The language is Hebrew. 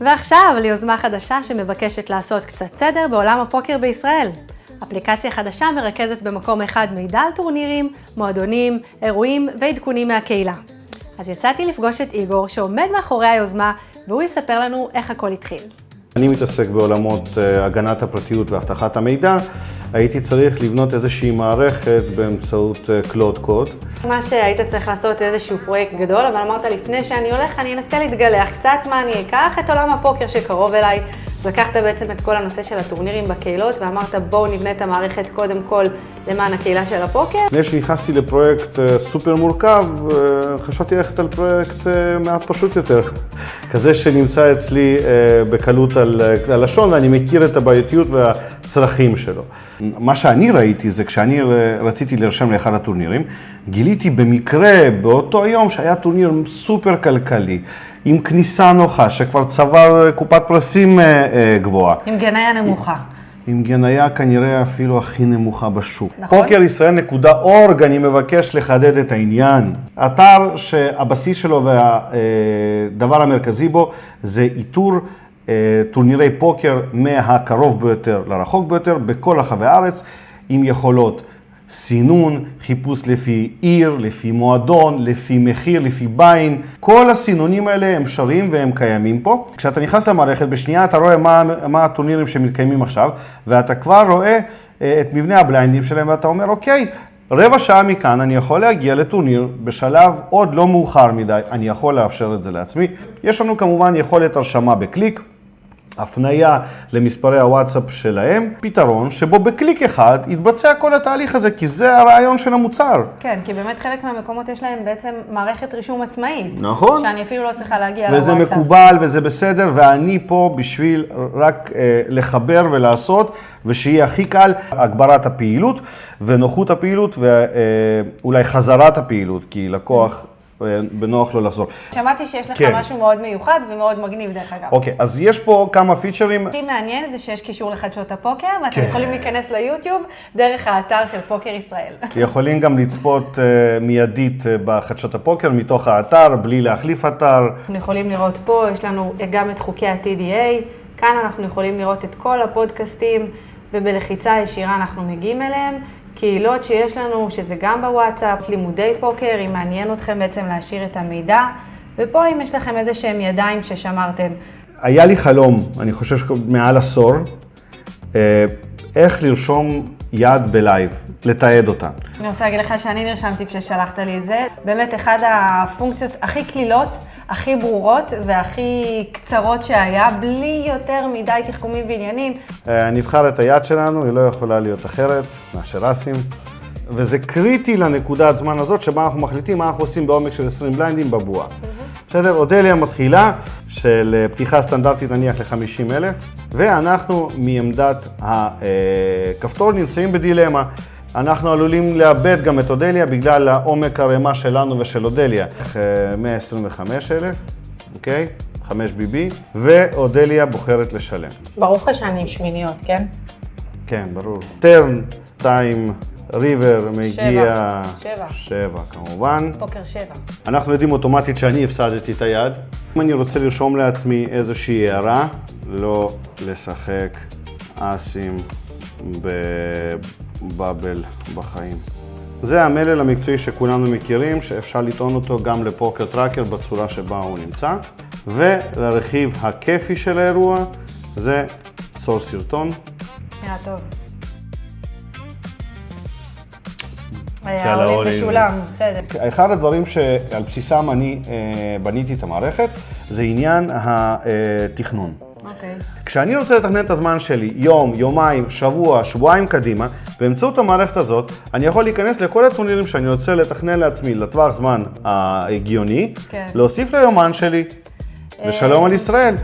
ועכשיו ליוזמה חדשה שמבקשת לעשות קצת סדר בעולם הפוקר בישראל. אפליקציה חדשה מרכזת במקום אחד מידע על טורנירים, מועדונים, אירועים ועדכונים מהקהילה. אז יצאתי לפגוש את איגור שעומד מאחורי היוזמה, והוא יספר לנו איך הכל התחיל. אני מתעסק בעולמות הגנת הפרטיות והבטחת המידע. הייתי צריך לבנות איזושהי מערכת באמצעות קלוד קוד. מה שהיית צריך לעשות איזשהו פרויקט גדול, אבל אמרת לפני שאני הולך, אני אנסה להתגלח קצת מה אני אקח את עולם הפוקר שקרוב אליי. אז לקחת בעצם את כל הנושא של הטורנירים בקהילות, ואמרת בואו נבנה את המערכת קודם כל למען הקהילה של הפוקר. לפני שנכנסתי לפרויקט סופר מורכב, חשבתי ללכת על פרויקט מעט פשוט יותר. כזה שנמצא אצלי בקלות על הלשון, ואני מכיר את הבעייתיות והצרכים שלו. מה שאני ראיתי זה כשאני רציתי להירשם לאחד הטורנירים, גיליתי במקרה באותו היום שהיה טורניר סופר כלכלי, עם כניסה נוחה, שכבר צבר קופת פרסים גבוהה. עם גניה נמוכה. עם גניה כנראה אפילו הכי נמוכה בשוק. נכון. פוקרישראל.org, אני מבקש לחדד את העניין. אתר שהבסיס שלו והדבר המרכזי בו זה איתור טורנירי פוקר מהקרוב ביותר לרחוק ביותר בכל רחבי הארץ, עם יכולות סינון, חיפוש לפי עיר, לפי מועדון, לפי מחיר, לפי ביין. כל הסינונים האלה הם אפשריים והם קיימים פה. כשאתה נכנס למערכת, בשנייה אתה רואה מה הטורנירים שמתקיימים עכשיו, ואתה כבר רואה את מבנה הבליינדים שלהם, ואתה אומר, אוקיי, רבע שעה מכאן אני יכול להגיע לטורניר בשלב עוד לא מאוחר מדי, אני יכול לאפשר את זה לעצמי. יש לנו כמובן יכולת הרשמה בקליק, הפנייה למספרי הוואטסאפ שלהם, פתרון שבו בקליק אחד יתבצע כל התהליך הזה, כי זה הרעיון של המוצר. כן, כי באמת חלק מהמקומות יש להם בעצם מערכת רישום עצמאית. נכון. שאני אפילו לא צריכה להגיע לוואטסאפ. וזה מקובל וזה בסדר, ואני פה בשביל רק לחבר ולעשות, ושיהיה הכי קל הגברת הפעילות ונוחות הפעילות, ואולי חזרת הפעילות, כי לקוח בנוח לו לחזור. שמעתי שיש לך כן. משהו מאוד מיוחד ומאוד מגניב דרך אגב. אוקיי, אז יש פה כמה פיצ'רים. הכי מעניין זה שיש קישור לחדשות הפוקר, ואתם כן. יכולים להיכנס ליוטיוב דרך האתר של פוקר ישראל. יכולים גם לצפות מיידית בחדשות הפוקר מתוך האתר, בלי להחליף אתר. אנחנו יכולים לראות פה, יש לנו גם את חוקי ה-TDA, כאן אנחנו יכולים לראות את כל הפודקאסטים, ובלחיצה ישירה אנחנו מגיעים אליהם. קהילות שיש לנו, שזה גם בוואטסאפ, לימודי פוקר, אם מעניין אתכם בעצם להשאיר את המידע, ופה אם יש לכם איזה שהם ידיים ששמרתם. היה לי חלום, אני חושב שמעל עשור, איך לרשום יד בלייב, לתעד אותה. אני רוצה להגיד לך שאני נרשמתי כששלחת לי את זה. באמת אחד הפונקציות הכי כלילות, הכי ברורות והכי קצרות שהיה, בלי יותר מדי תחכומים ועניינים. נבחר את היד שלנו, היא לא יכולה להיות אחרת מאשר אסים. וזה קריטי לנקודת זמן הזאת שבה אנחנו מחליטים מה אנחנו עושים בעומק של 20 בליינדים בבועה. בסדר, אודליה מתחילה של פתיחה סטנדרטית נניח ל-50,000, ואנחנו מעמדת הכפתור נמצאים בדילמה. אנחנו עלולים לאבד גם את אודליה בגלל העומק הרמה שלנו ושל אודליה. 125,000, אוקיי? 5 BB, ואודליה בוחרת לשלם. ברור לך שאני עם שמיניות, כן? כן, ברור. טרן, טיים, ריבר מגיע... 7 כמובן. פוקר 7. אנחנו יודעים אוטומטית שאני הפסדתי את היד. אם אני רוצה לרשום לעצמי איזושהי הערה, לא לשחק אסים בבבל בחיים. זה המלל המקצועי שכולנו מכירים, שאפשר לטעון אותו גם לפוקר טראקר בצורה שבה הוא נמצא. ולרכיב הכיפי של האירוע, זה צור סרטון. נראה טוב. העולים בשולם, בסדר. אחד הדברים שעל בסיסם אני בניתי את המערכת, זה עניין התכנון. אוקיי. כשאני רוצה לתכנן את הזמן שלי, יום, יומיים, שבוע, שבועיים קדימה, באמצעות המערכת הזאת, אני יכול להיכנס לכל הטורנירים שאני רוצה לתכנן לעצמי לטווח זמן ההגיוני, כן. להוסיף ליומן שלי, ושלום על ישראל.